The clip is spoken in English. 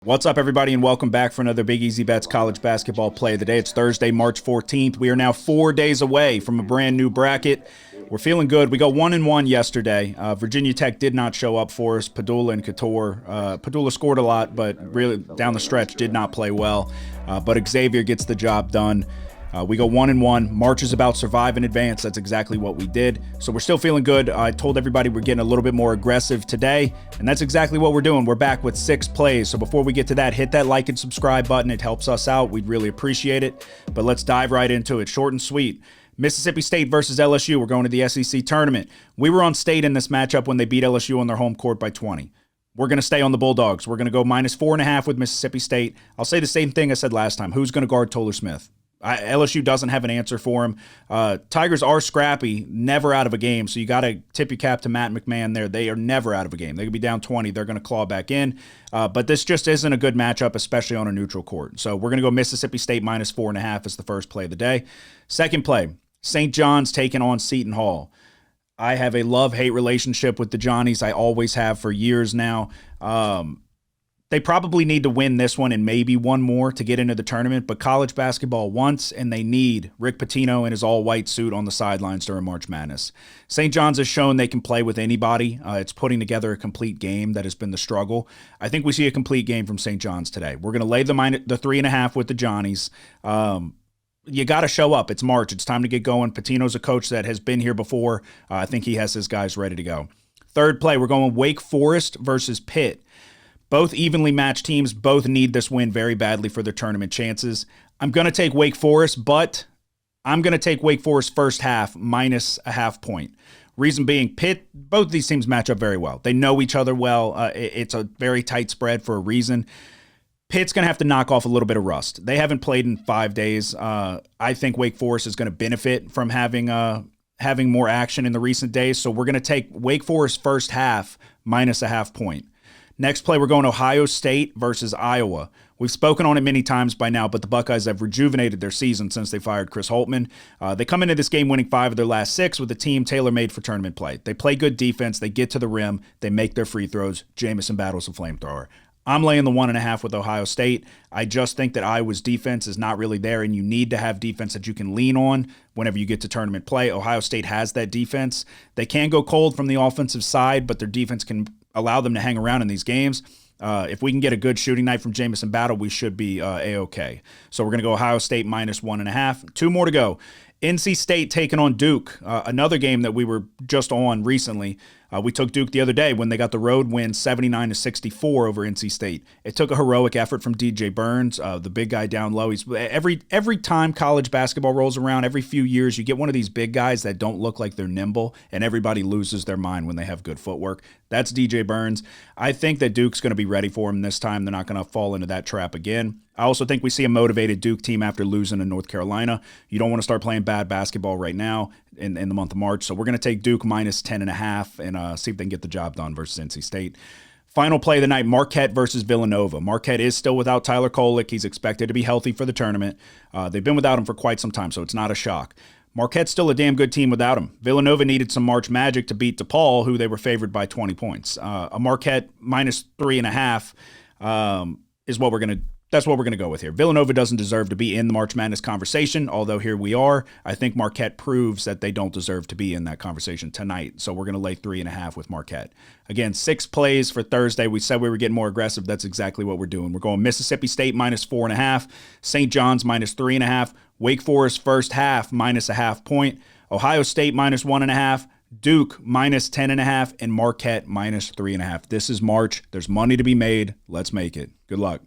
What's up, everybody, and welcome back for another Big Easy Bets college basketball play of the day. It's Thursday, March 14th. We are now 4 days away from a brand new bracket. We're feeling good. We got 1-1 yesterday. Virginia Tech did not show up for us. Padula and Couture. Padula scored a lot, but really down the stretch did not play well. But Xavier gets the job done. We go 1-1. March is about survive and advance. That's exactly what we did. So we're still feeling good. I told everybody we're getting a little bit more aggressive today, and that's exactly what we're doing. We're back with 6 plays. So before we get to that, hit that like and subscribe button. It helps us out. We'd really appreciate it. But let's dive right into it. Short and sweet. Mississippi State versus LSU. We're going to the SEC tournament. We were on State in this matchup when they beat LSU on their home court by 20. We're going to stay on the Bulldogs. We're going to go -4.5 with Mississippi State. I'll say the same thing I said last time. Who's going to guard Toller Smith? LSU doesn't have an answer for him. Tigers are scrappy, never out of a game, so you got to tip your cap to Matt McMahon there. They are never out of a game. They could be down 20. They're going to claw back in. But this just isn't a good matchup, especially on a neutral court. So we're going to go Mississippi State -4.5 as the first play of the day. Second play, St. John's taking on Seton Hall. I have a love-hate relationship with the Johnnies. I always have for years now. They probably need to win this one and maybe one more to get into the tournament, but college basketball wants and they need Rick Pitino in his all-white suit on the sidelines during March Madness. St. John's has shown they can play with anybody. It's putting together a complete game that has been the struggle. I think we see a complete game from St. John's today. We're going to lay the 3.5 with the Johnnies. You got to show up. It's March. It's time to get going. Pitino's a coach that has been here before. I think he has his guys ready to go. Third play, we're going Wake Forest versus Pitt. Both evenly matched teams, both need this win very badly for their tournament chances. I'm going to take Wake Forest, but I'm going to take Wake Forest first half -0.5 point. Reason being, Pitt, both these teams match up very well. They know each other well. It's a very tight spread for a reason. Pitt's going to have to knock off a little bit of rust. They haven't played in 5 days. I think Wake Forest is going to benefit from having more action in the recent days, so we're going to take Wake Forest first half -0.5 point. Next play, we're going Ohio State versus Iowa. We've spoken on it many times by now, but the Buckeyes have rejuvenated their season since they fired Chris Holtmann. They come into this game winning 5 of their last 6 with a team tailor-made for tournament play. They play good defense. They get to the rim. They make their free throws. Jamison battles a flamethrower. I'm laying the 1.5 with Ohio State. I just think that Iowa's defense is not really there, and you need to have defense that you can lean on whenever you get to tournament play. Ohio State has that defense. They can go cold from the offensive side, but their defense can allow them to hang around in these games. If we can get a good shooting night from Jamison Battle, we should be A-OK. So we're going to go Ohio State -1.5. 2 more to go. NC State taking on Duke, another game that we were just on recently. We took Duke the other day when they got the road win 79-64 over NC State. It took a heroic effort from DJ Burns, the big guy down low. He's every time college basketball rolls around, every few years, you get one of these big guys that don't look like they're nimble, and everybody loses their mind when they have good footwork. That's DJ Burns. I think that Duke's going to be ready for him this time. They're not going to fall into that trap again. I also think we see a motivated Duke team after losing to North Carolina. You don't want to start playing bad basketball right now in the month of March. So we're going to take Duke -10.5 and see if they can get the job done versus NC State. Final play of the night, Marquette versus Villanova. Marquette is still without Tyler Kolek. He's expected to be healthy for the tournament. They've been without him for quite some time, so it's not a shock. Marquette's still a damn good team without him. Villanova needed some March magic to beat DePaul, who they were favored by 20 points. A Marquette -3.5 is what we're going to That's what we're going to go with here. Villanova doesn't deserve to be in the March Madness conversation, although here we are. I think Marquette proves that they don't deserve to be in that conversation tonight, so we're going to lay 3.5 with Marquette. Again, 6 plays for Thursday. We said we were getting more aggressive. That's exactly what we're doing. We're going Mississippi State -4.5, St. John's -3.5, Wake Forest first half -0.5 point, Ohio State -1.5, Duke -10.5, and Marquette -3.5. This is March. There's money to be made. Let's make it. Good luck.